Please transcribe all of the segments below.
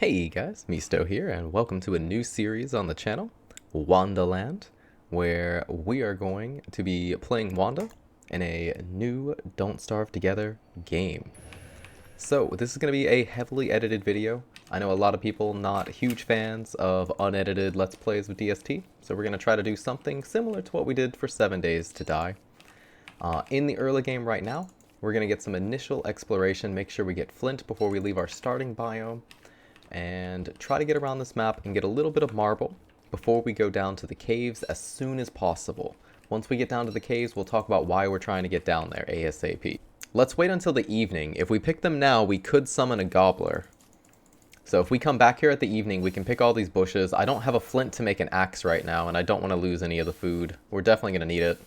Hey guys, Misuto here, and welcome to a new series on the channel, Wandaland, where we are going to be playing Wanda in a new Don't Starve Together game. So, this is going to be a heavily edited video. I know a lot of people not huge fans of unedited Let's Plays with DST, so we're going to try to do something similar to what we did for 7 Days to Die. In the early game right now, we're going to get some initial exploration, make sure we get flint before we leave our starting biome, and try to get around this map and get a little bit of marble before we go down to the caves as soon as possible. Once we get down to the caves, we'll talk about why we're trying to get down there ASAP. Let's wait until the evening. If we pick them now, we could summon a gobbler. So if we come back here at the evening, we can pick all these bushes. I don't have a flint to make an axe right now, and I don't want to lose any of the food. We're definitely going to need it.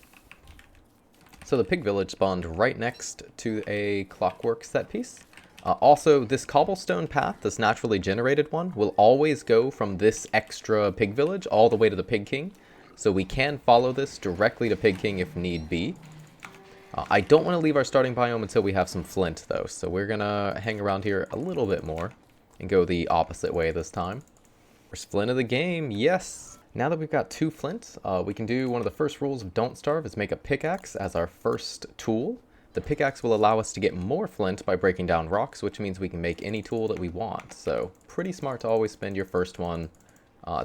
So the pig village spawned right next to a clockwork set piece. Also, this cobblestone path, this naturally generated one, will always go from this extra pig village all the way to the Pig King. So we can follow this directly to Pig King if need be. I don't want to leave our starting biome until we have some flint, though. So we're going to hang around here a little bit more and go the opposite way this time. First flint of the game, yes! Now that we've got 2 flint, we can do one of the first rules of Don't Starve is make a pickaxe as our first tool. The pickaxe will allow us to get more flint by breaking down rocks, which means we can make any tool that we want. So pretty smart to always spend your first one.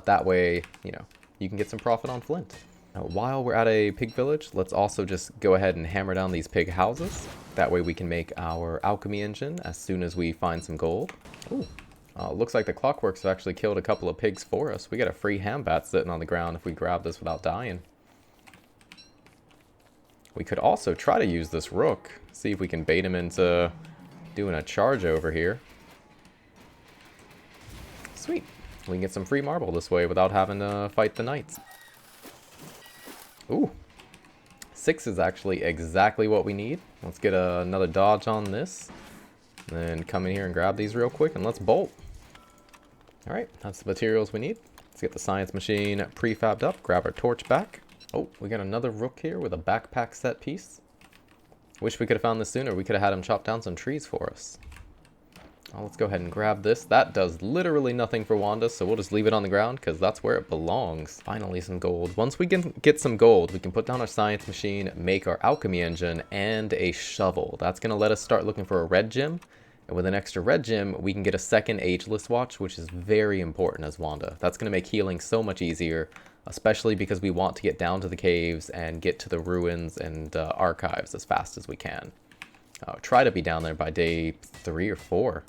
That way, you know, you can get some profit on flint. Now, while we're at a pig village, let's also just go ahead and hammer down these pig houses. That way we can make our alchemy engine as soon as we find some gold. Ooh. Looks like the clockworks have actually killed a couple of pigs for us. We got a free ham bat sitting on the ground if we grab this without dying. We could also try to use this rook. See if we can bait him into doing a charge over here. Sweet. We can get some free marble this way without having to fight the knights. Ooh. 6 is actually exactly what we need. Let's get another dodge on this. Then come in here and grab these real quick and let's bolt. Alright, that's the materials we need. Let's get the science machine prefabbed up. Grab our torch back. Oh, we got another rook here with a backpack set piece. Wish we could have found this sooner. We could have had him chop down some trees for us. Oh, let's go ahead and grab this. That does literally nothing for Wanda, so we'll just leave it on the ground because that's where it belongs. Finally, some gold. Once we can get some gold, we can put down our science machine, make our alchemy engine, and a shovel. That's going to let us start looking for a red gem. And with an extra red gem, we can get a second ageless watch, which is very important as Wanda. That's going to make healing so much easier, especially because we want to get down to the caves and get to the ruins and archives as fast as we can. Try to be down there by day 3 or 4.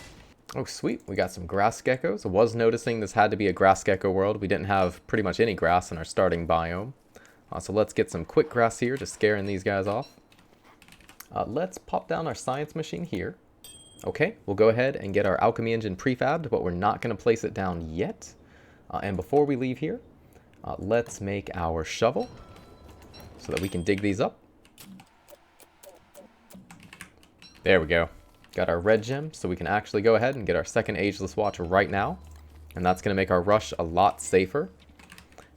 Oh, sweet. We got some grass geckos. I was noticing this had to be a grass gecko world. We didn't have pretty much any grass in our starting biome. So let's get some quick grass here, just scaring these guys off. Let's pop down our science machine here. Okay, we'll go ahead and get our alchemy engine prefabbed, but we're not going to place it down yet. And before we leave here, let's make our shovel so that we can dig these up. There we go. Got our red gem, so we can actually go ahead and get our second ageless watch right now. And that's going to make our rush a lot safer.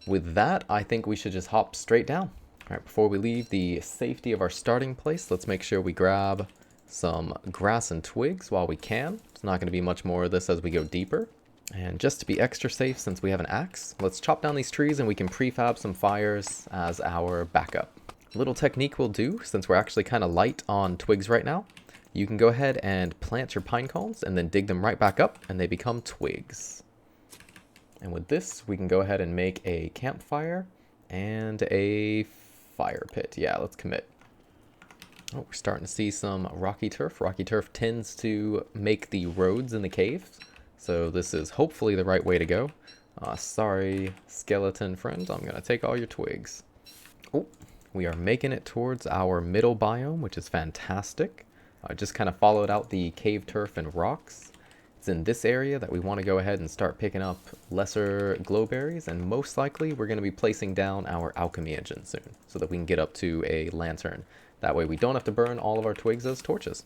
With that, I think we should just hop straight down. All right, before we leave the safety of our starting place, let's make sure we grab some grass and twigs while we can. It's not going to be much more of this as we go deeper. And just to be extra safe, since we have an axe, let's chop down these trees and we can prefab some fires as our backup. A little technique we'll do, since we're actually kind of light on twigs right now. You can go ahead and plant your pine cones and then dig them right back up and they become twigs. And with this, we can go ahead and make a campfire and a fire pit. Yeah, let's commit. Oh, we're starting to see some rocky turf. Rocky turf tends to make the roads in the caves. So this is hopefully the right way to go. Sorry, skeleton friend. I'm going to take all your twigs. Oh, we are making it towards our middle biome, which is fantastic. Just kind of followed out the cave turf and rocks. It's in this area that we want to go ahead and start picking up lesser glowberries. And most likely, we're going to be placing down our alchemy engine soon so that we can get up to a lantern. That way we don't have to burn all of our twigs as torches.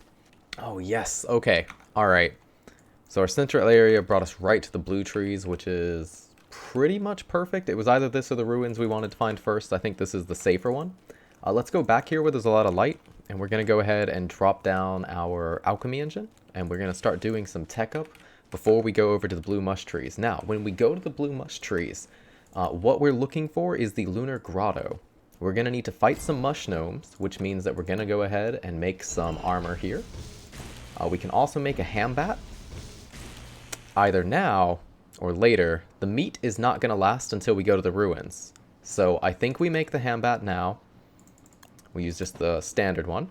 Oh, yes. Okay. All right. So our central area brought us right to the blue trees, which is pretty much perfect. It was either this or the ruins we wanted to find first. I think this is the safer one. Let's go back here where there's a lot of light. And we're going to go ahead and drop down our alchemy engine. And we're going to start doing some tech up before we go over to the blue mush trees. Now, when we go to the blue mush trees, what we're looking for is the lunar grotto. We're going to need to fight some mush gnomes, which means that we're going to go ahead and make some armor here. We can also make a hambat, either now or later. The meat is not going to last until we go to the ruins. So I think we make the hambat now. We use just the standard one.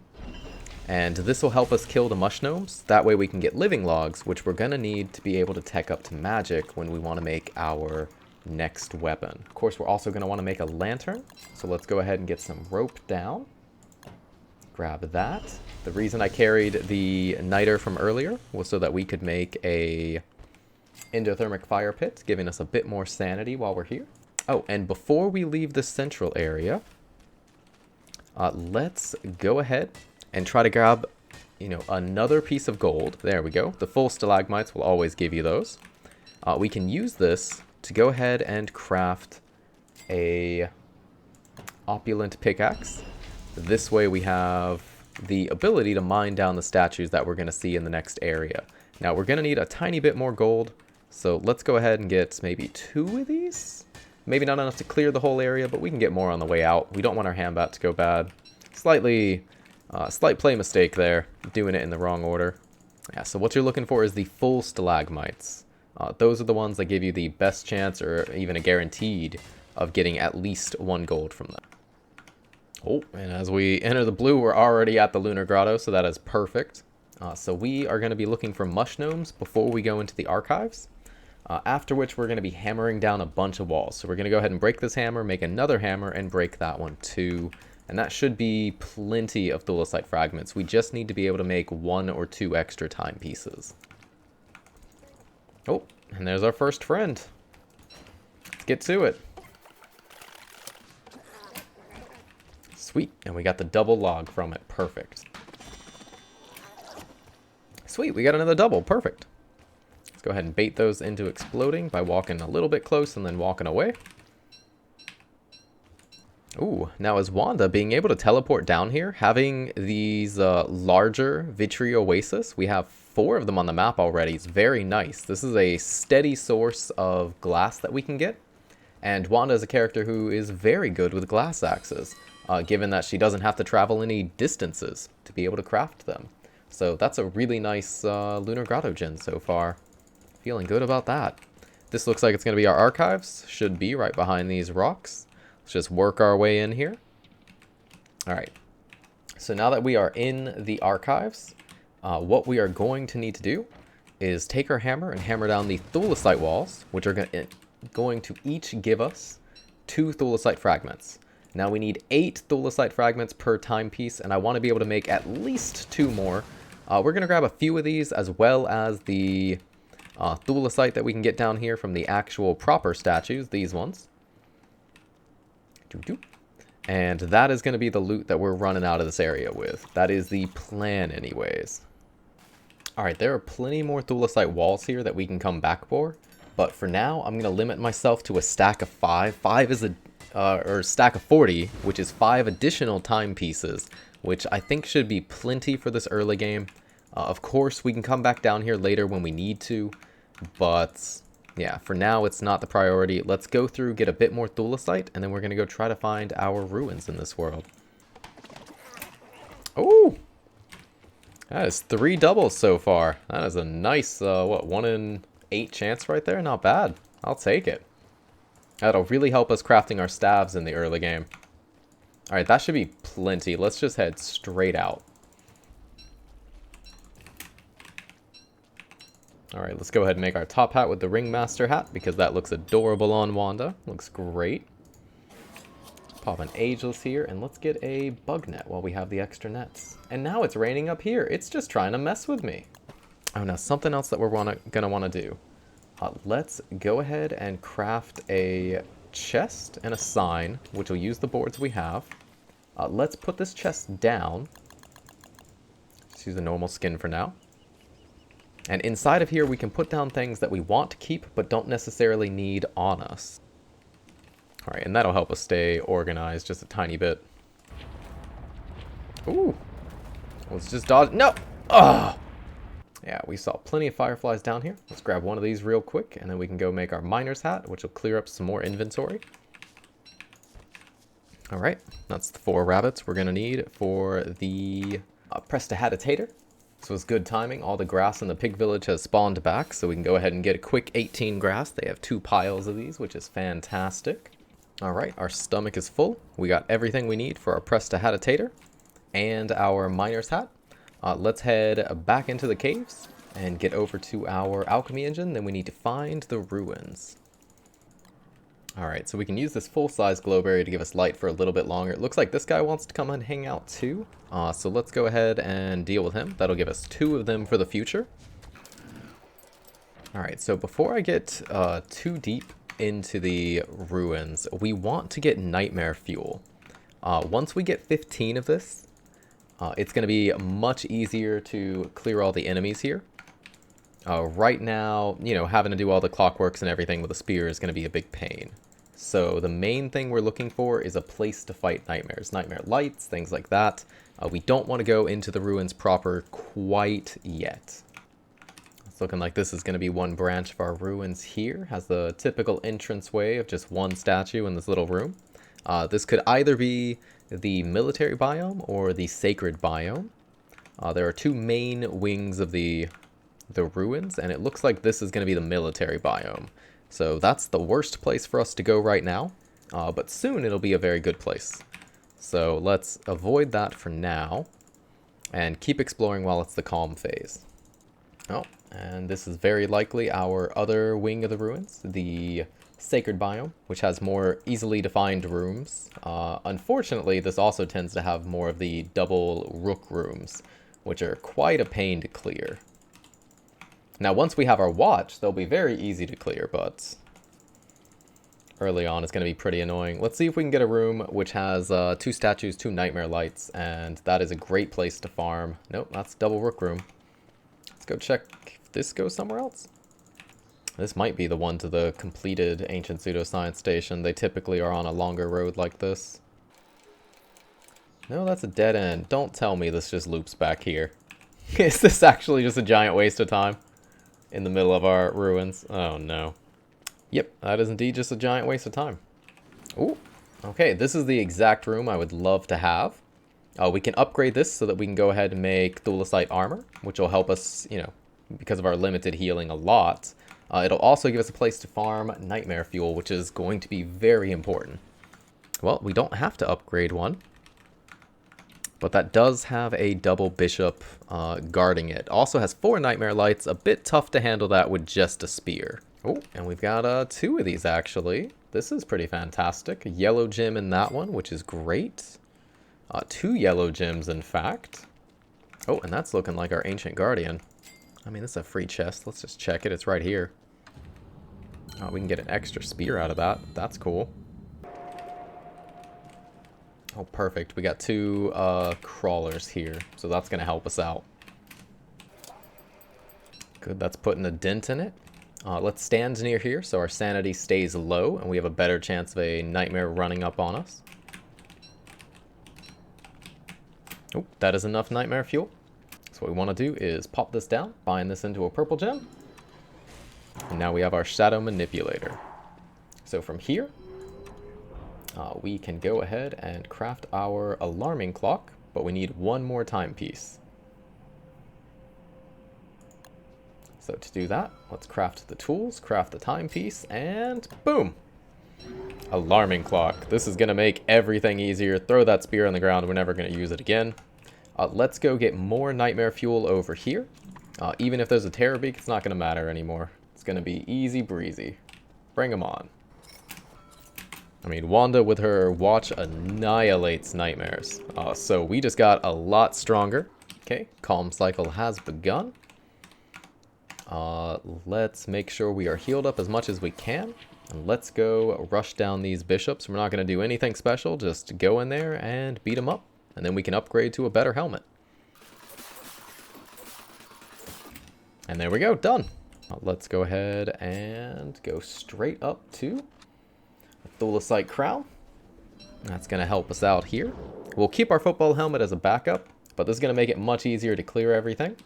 And this will help us kill the mush gnomes. That way we can get living logs, which we're going to need to be able to tech up to magic when we want to make our next weapon. Of course, we're also going to want to make a lantern. So let's go ahead and get some rope down. Grab that. The reason I carried the niter from earlier was so that we could make a endothermic fire pit, giving us a bit more sanity while we're here. Oh, and before we leave the central area, let's go ahead and try to grab, another piece of gold. There we go. The full stalagmites will always give you those. We can use this to go ahead and craft a opulent pickaxe. This way we have the ability to mine down the statues that we're going to see in the next area. Now we're going to need a tiny bit more gold, so let's go ahead and get maybe 2 of these. Maybe not enough to clear the whole area, but we can get more on the way out. We don't want our hambat to go bad. Slight play mistake there, doing it in the wrong order. Yeah, so what you're looking for is the full stalagmites. Those are the ones that give you the best chance, or even a guaranteed, of getting at least 1 gold from them. Oh, and as we enter the blue, we're already at the lunar grotto, so that is perfect. So we are going to be looking for mush gnomes before we go into the archives. After which we're going to be hammering down a bunch of walls. So we're going to go ahead and break this hammer, make another hammer, and break that one too. And that should be plenty of thulecite fragments. We just need to be able to make 1 or 2 extra timepieces. Oh, and there's our first friend. Let's get to it. Sweet, and we got the double log from it. Perfect. Sweet, we got another double. Perfect. Let's go ahead and bait those into exploding by walking a little bit close and then walking away. Ooh, now as Wanda, being able to teleport down here, having these larger Vitri Oasis, we have 4 of them on the map already. It's very nice. This is a steady source of glass that we can get. And Wanda is a character who is very good with glass axes, given that she doesn't have to travel any distances to be able to craft them. So that's a really nice Lunar Grotto gen so far. Feeling good about that. This looks like it's going to be our archives. Should be right behind these rocks. Let's just work our way in here. Alright. So now that we are in the archives, what we are going to need to do is take our hammer and hammer down the thulecite walls, which are going to each give us 2 thulecite fragments. Now we need 8 thulecite fragments per timepiece, and I want to be able to make at least 2 more. We're going to grab a few of these, as well as the thulecite that we can get down here from the actual proper statues, these ones. And that is going to be the loot that we're running out of this area with. That is the plan anyways. Alright, there are plenty more thulecite walls here that we can come back for. But for now, I'm going to limit myself to a stack of 5. 5 is or stack of 40, which is 5 additional timepieces, which I think should be plenty for this early game. Of course, we can come back down here later when we need to, but yeah, for now it's not the priority. Let's go through, get a bit more thulecite, and then we're going to go try to find our ruins in this world. Oh! That is 3 doubles so far. That is a nice, 1 in 8 chance right there? Not bad. I'll take it. That'll really help us crafting our staves in the early game. Alright, that should be plenty. Let's just head straight out. Alright, let's go ahead and make our top hat with the ringmaster hat, because that looks adorable on Wanda. Looks great. Pop an ageless here, and let's get a bug net while we have the extra nets. And now it's raining up here. It's just trying to mess with me. Oh, now something else that we're gonna want to do. Let's go ahead and craft a chest and a sign, which will use the boards we have. Let's put this chest down. Let's use a normal skin for now. And inside of here, we can put down things that we want to keep, but don't necessarily need on us. Alright, and that'll help us stay organized just a tiny bit. Ooh. Let's just dodge. No! Ugh! Yeah, we saw plenty of fireflies down here. Let's grab one of these real quick, and then we can go make our miner's hat, which will clear up some more inventory. All right, that's the 4 rabbits we're gonna need for the prestidigitator. This was good timing. All the grass in the pig village has spawned back, so we can go ahead and get a quick 18 grass. They have 2 piles of these, which is fantastic. All right, our stomach is full. We got everything we need for our prestidigitator and our miner's hat. Let's head back into the caves and get over to our alchemy engine. Then we need to find the ruins. Alright, so we can use this full-size glowberry to give us light for a little bit longer. It looks like this guy wants to come and hang out too. So let's go ahead and deal with him. That'll give us 2 of them for the future. Alright, so before I get too deep into the ruins, we want to get nightmare fuel. Once we get 15 of this, it's going to be much easier to clear all the enemies here. Right now, you know, having to do all the clockworks and everything with a spear is going to be a big pain. So the main thing we're looking for is a place to fight nightmares. Nightmare lights, things like that. We don't want to go into the ruins proper quite yet. It's looking like this is going to be one branch of our ruins here. Has the typical entranceway of just one statue in this little room. This could either be the military biome or the sacred biome. There are 2 main wings of the ruins, and it looks like this is going to be the military biome. So that's the worst place for us to go right now, but soon it'll be a very good place. So let's avoid that for now and keep exploring while it's the calm phase. Oh, and this is very likely our other wing of the ruins, the sacred biome, which has more easily defined rooms. Unfortunately, this also tends to have more of the double rook rooms, which are quite a pain to clear. Now, once we have our watch, they'll be very easy to clear, but early on it's going to be pretty annoying. Let's see if we can get a room which has 2 statues, 2 nightmare lights, and that is a great place to farm. Nope, that's double rook room. Let's go check if this goes somewhere else. This might be the one to the completed ancient pseudoscience station. They typically are on a longer road like this. No, that's a dead end. Don't tell me this just loops back here. Is this actually just a giant waste of time? In the middle of our ruins. Oh no. Yep, that is indeed just a giant waste of time. Ooh, okay, this is the exact room I would love to have. We can upgrade this so that we can go ahead and make thulecite armor, which will help us, you know, because of our limited healing a lot. It'll also give us a place to farm nightmare fuel, which is going to be very important. Well, we don't have to upgrade one. But that does have a double bishop guarding it. Also has 4 nightmare lights. A bit tough to handle that with just a spear. Oh, and we've got 2 of these actually. This is pretty fantastic. A yellow gem in that one, which is great. 2 yellow gems, in fact. Oh, and that's looking like our ancient guardian. I mean, this is a free chest. Let's just check it. It's right here. We can get an extra spear out of that. That's cool. Oh, perfect. We got 2 crawlers here, so that's going to help us out. Good, that's putting a dent in it. Let's stand near here so our sanity stays low and we have a better chance of a nightmare running up on us. Oh, that is enough nightmare fuel. So what we want to do is pop this down, bind this into a purple gem, and now we have our shadow manipulator. So from here, we can go ahead and craft our alarming clock, but we need 1 more timepiece. So to do that, let's craft the tools, craft the timepiece, and boom! Alarming clock. This is going to make everything easier. Throw that spear on the ground. We're never going to use it again. Let's go get more nightmare fuel over here. Even if there's a terror beak, it's not going to matter anymore. It's going to be easy breezy. Bring them on. I mean, Wanda with her watch annihilates nightmares. So we just got a lot stronger. Okay, calm cycle has begun. Let's make sure we are healed up as much as we can. And let's go rush down these bishops. We're not going to do anything special. Just go in there and beat them up. And then we can upgrade to a better helmet. And there we go, done. Let's go ahead and go straight up to a thulecite crown. That's going to help us out here. We'll keep our football helmet as a backup, but this is going to make it much easier to clear everything.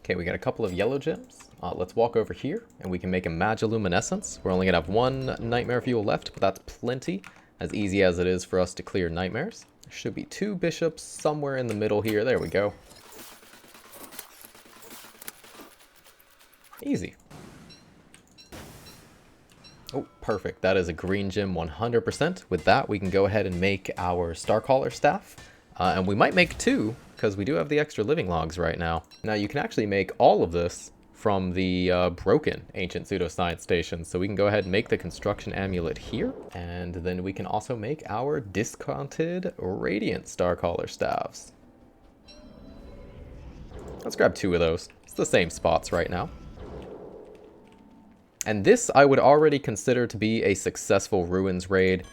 Okay, we got a couple of yellow gems. Let's walk over here, and we can make a magiluminescence. We're only going to have one nightmare fuel left, but that's plenty. As easy as it is for us to clear nightmares. There should be 2 bishops somewhere in the middle here. There we go. Easy. Oh, perfect. That is a green gem 100%. With that, we can go ahead and make our Starcaller staff. And we might make 2, because we do have the extra living logs right now. Now, you can actually make all of this from the broken ancient pseudoscience station. So we can go ahead and make the construction amulet here. And then we can also make our discounted radiant Starcaller staffs. Let's grab 2 of those. It's the same spots right now. And this I would already consider to be a successful Ruins raid.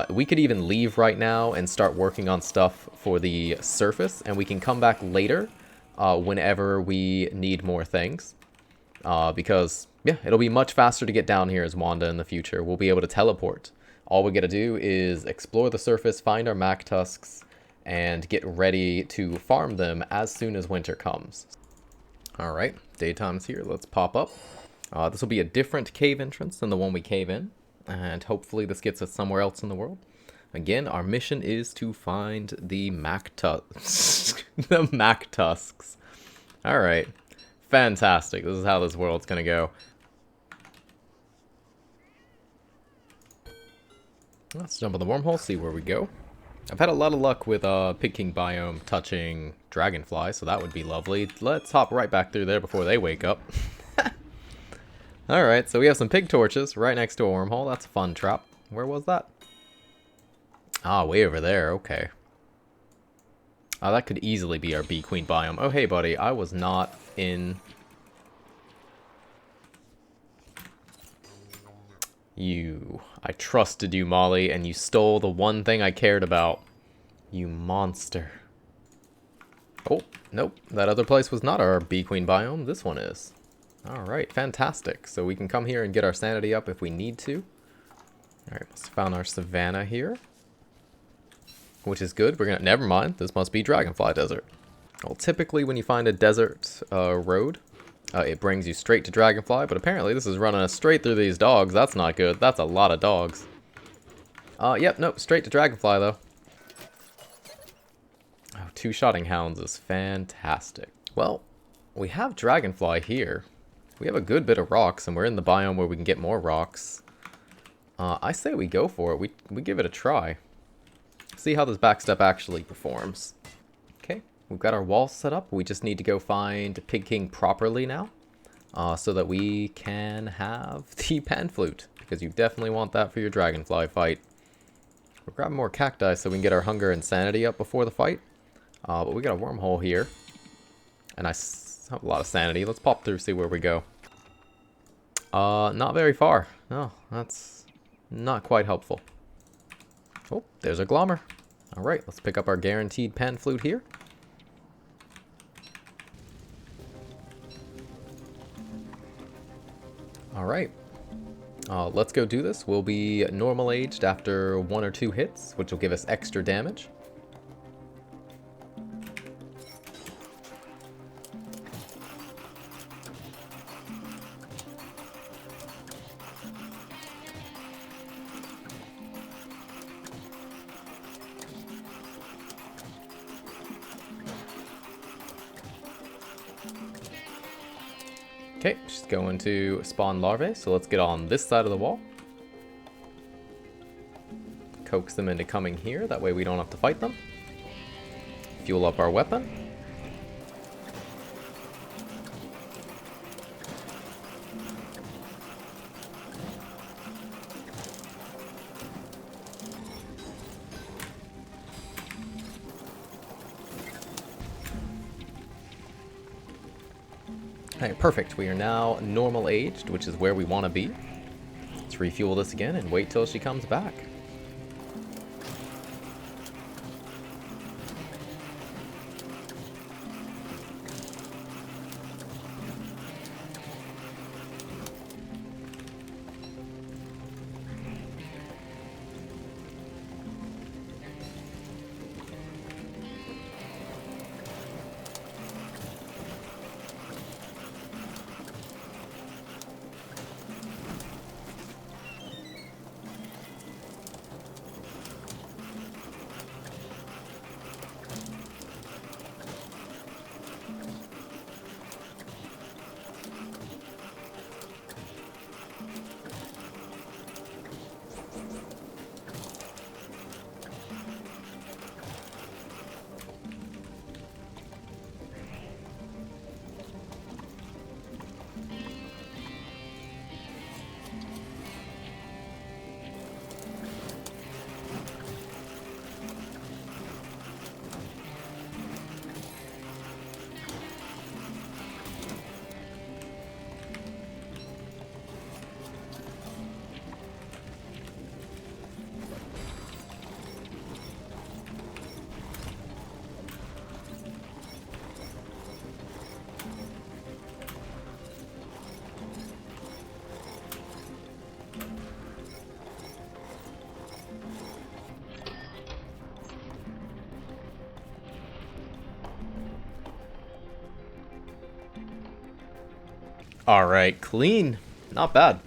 We could even leave right now and start working on stuff for the surface, and we can come back later whenever we need more things. Because, yeah, it'll be much faster to get down here as Wanda in the future. We'll be able to teleport. All we gotta do is explore the surface, find our MacTusks, and get ready to farm them as soon as winter comes. Alright, daytime's here. Let's pop up. This will be a different cave entrance than the one we cave in, and hopefully this gets us somewhere else in the world. Again, our mission is to find the MacTusks. The MacTusks. Alright, fantastic. This is how this world's gonna go. Let's jump in the wormhole, see where we go. I've had a lot of luck with Pig King biome touching Dragonfly, so that would be lovely. Let's hop right back through there before they wake up. Alright, so we have some pig torches right next to a wormhole. That's a fun trap. Where was that? Ah, way over there. Okay. That could easily be our Bee Queen biome. Oh, hey, buddy. I was not in... I trusted you, Molly, and you stole the one thing I cared about. You monster. Oh, nope. That other place was not our Bee Queen biome. This one is. Alright, fantastic. So we can come here and get our sanity up if we need to. Alright, let's found our savanna here. Which is good. We're gonna... Never mind. This must be Dragonfly Desert. Well, typically when you find a desert road, it brings you straight to Dragonfly, but apparently this is running us straight through these dogs. That's not good. That's a lot of dogs. Yep, nope. Straight to Dragonfly, though. Oh, 2 shotting hounds is fantastic. Well, we have Dragonfly here. We have a good bit of rocks, and we're in the biome where we can get more rocks. I say we go for it. We give it a try. See how this backstep actually performs. Okay, we've got our walls set up. We just need to go find Pig King properly now. So that we can have the pan flute. Because you definitely want that for your Dragonfly fight. We're grabbing more cacti so we can get our hunger and sanity up before the fight. But we got a wormhole here. And I have a lot of sanity. Let's pop through, see where we go. Not very far. No, that's not quite helpful. Oh, there's a glommer. Alright, let's pick up our guaranteed pan flute here. Alright. Let's go do this. We'll be normal aged after 1 or 2 hits, which will give us extra damage. Okay, she's going to spawn larvae, so let's get on this side of the wall. Coax them into coming here, that way we don't have to fight them. Fuel up our weapon. Alright, perfect. We are now normal aged, which is where we want to be. Let's refuel this again and wait till she comes back. Alright, clean. Not bad.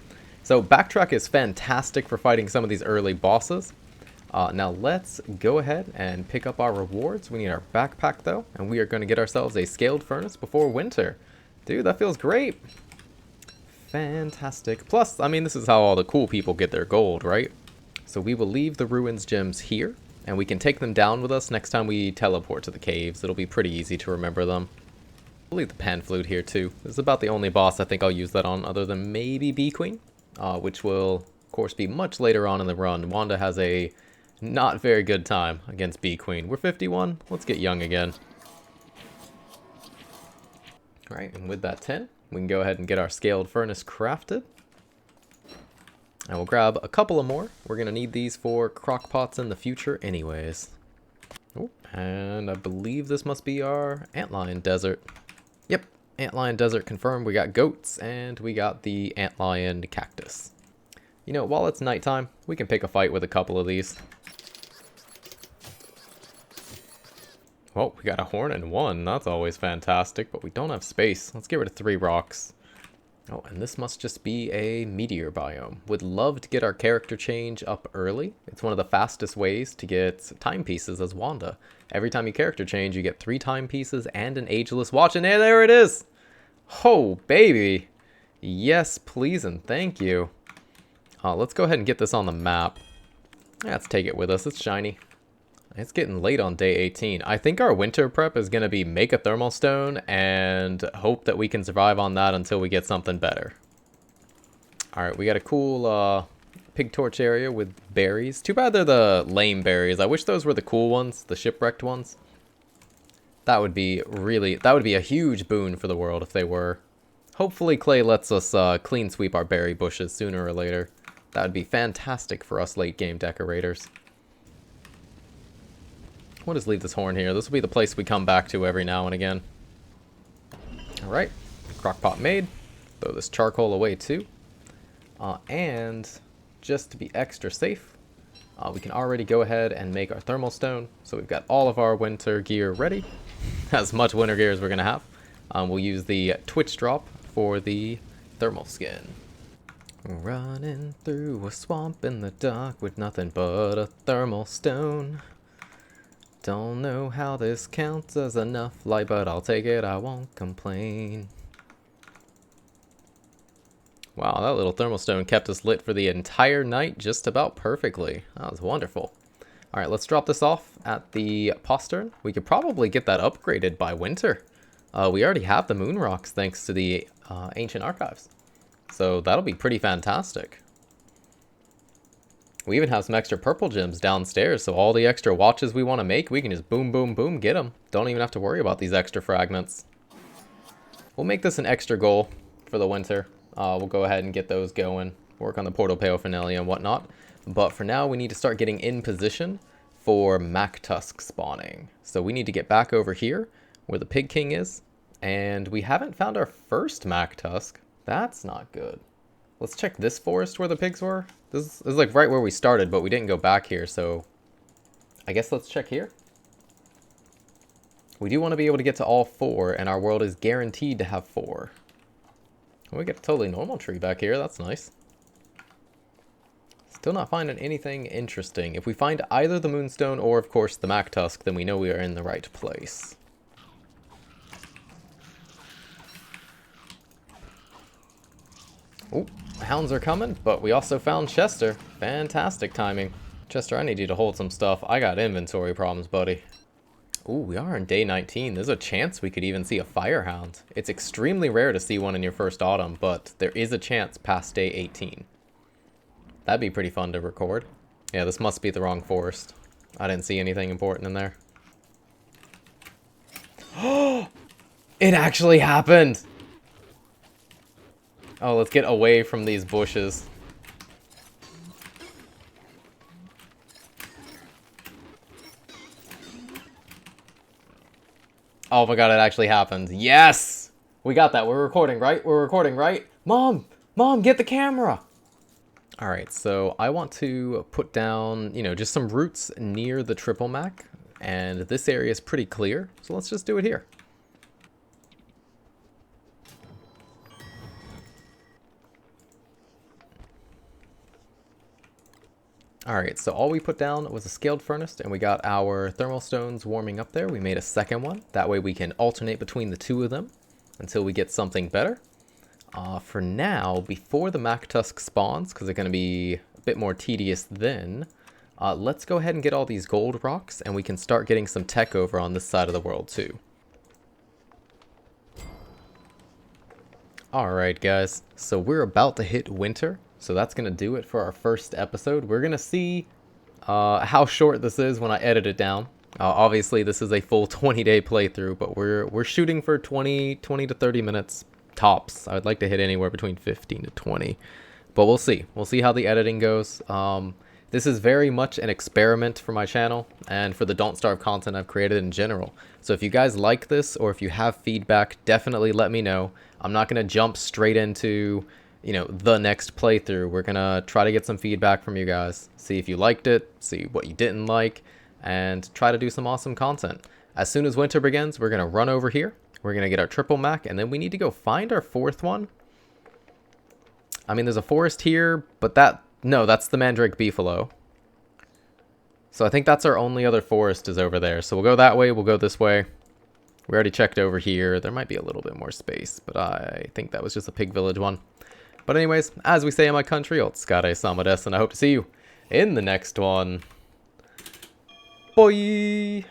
So backtrek is fantastic for fighting some of these early bosses. Now let's go ahead and pick up our rewards. We need our backpack though, and we are going to get ourselves a scaled furnace before winter. Dude, that feels great. Fantastic. Plus, I mean, this is how all the cool people get their gold, right? So we will leave the ruins gems here, and we can take them down with us next time we teleport to the caves. It'll be pretty easy to remember them. I'll leave the pan flute here too. This is about the only boss I think I'll use that on, other than maybe Bee Queen, which will, of course, be much later on in the run. Wanda has a not very good time against Bee Queen. We're 51. Let's get young again. Alright, and with that 10, we can go ahead and get our scaled furnace crafted. And we'll grab a couple of more. We're going to need these for crockpots in the future anyways. Oh, and I believe this must be our antlion desert. Yep, antlion desert confirmed. We got goats and we got the antlion cactus. You know, while it's nighttime, we can pick a fight with a couple of these. Well, we got a horn and one. That's always fantastic, but we don't have space. Let's get rid of 3 rocks. Oh, and this must just be a meteor biome. Would love to get our character change up early. It's one of the fastest ways to get timepieces as Wanda. Every time you character change, you get 3 timepieces and an ageless watch, and there it is! Oh, baby! Yes, please and thank you. Let's go ahead and get this on the map. Let's take it with us. It's shiny. It's getting late on day 18. I think our winter prep is going to be make a thermal stone and hope that we can survive on that until we get something better. Alright, we got a cool pig torch area with berries. Too bad they're the lame berries. I wish those were the cool ones, the shipwrecked ones. That would be a huge boon for the world if they were. Hopefully Clay lets us clean sweep our berry bushes sooner or later. That would be fantastic for us late game decorators. We'll just leave this horn here. This will be the place we come back to every now and again. Alright, crockpot made. Throw this charcoal away too. And just to be extra safe, we can already go ahead and make our thermal stone. So we've got all of our winter gear ready. As much winter gear as we're going to have. We'll use the Twitch drop for the thermal skin. Running through a swamp in the dark with nothing but a thermal stone. Don't know how this counts as enough light, but I'll take it, I won't complain. Wow, that little thermal stone kept us lit for the entire night just about perfectly. That was wonderful. Alright, let's drop this off at the postern. We could probably get that upgraded by winter. We already have the moon rocks thanks to the ancient archives. So that'll be pretty fantastic. We even have some extra purple gems downstairs, so all the extra watches we want to make, we can just boom, boom, boom, get them. Don't even have to worry about these extra fragments. We'll make this an extra goal for the winter. We'll go ahead and get those going, work on the portal paraphernalia and whatnot. But for now, we need to start getting in position for MacTusk spawning. So we need to get back over here, where the Pig King is, and we haven't found our first MacTusk. That's not good. Let's check this forest where the pigs were. This is like right where we started, but we didn't go back here, so I guess let's check here. We do want to be able to get to all 4, and our world is guaranteed to have 4. Oh, we get a totally normal tree back here. That's nice. Still not finding anything interesting. If we find either the Moonstone or, of course, the MacTusk, then we know we are in the right place. Oh, hounds are coming, but we also found Chester. Fantastic timing. Chester, I need you to hold some stuff. I got inventory problems, buddy. Ooh, we are on day 19. There's a chance we could even see a firehound. It's extremely rare to see one in your first autumn, but there is a chance past day 18. That'd be pretty fun to record. Yeah, this must be the wrong forest. I didn't see anything important in there. Oh! It actually happened! Oh, let's get away from these bushes. Oh my god, it actually happened. Yes! We got that. We're recording, right? We're recording, right? Mom! Mom, get the camera! Alright, so I want to put down, you know, just some roots near the triple mac. And this area is pretty clear, so let's just do it here. Alright, so all we put down was a scaled furnace, and we got our thermal stones warming up there. We made a second one. That way we can alternate between the two of them until we get something better. For now, before the MacTusk spawns, because they're going to be a bit more tedious then, let's go ahead and get all these gold rocks, and we can start getting some tech over on this side of the world too. Alright guys, so we're about to hit winter, so that's going to do it for our first episode. We're going to see how short this is when I edit it down. Obviously this is a full 20-day playthrough, but we're shooting for 20 to 30 minutes tops. I would like to hit anywhere between 15 to 20, but we'll see. We'll see how the editing goes. This is very much an experiment for my channel and for the Don't Starve content I've created in general. So if you guys like this or if you have feedback, definitely let me know. I'm not going to jump straight into, you know, the next playthrough. We're going to try to get some feedback from you guys. See if you liked it, see what you didn't like, and try to do some awesome content. As soon as winter begins, we're going to run over here. We're going to get our triple Mac, and then we need to go find our fourth one. I mean, there's a forest here, but no, that's the Mandrake Beefalo. So I think that's our only other forest is over there. So we'll go that way, we'll go this way. We already checked over here. There might be a little bit more space, but I think that was just a pig village one. But anyways, as we say in my country, Otskare sama desu, and I hope to see you in the next one. Bye!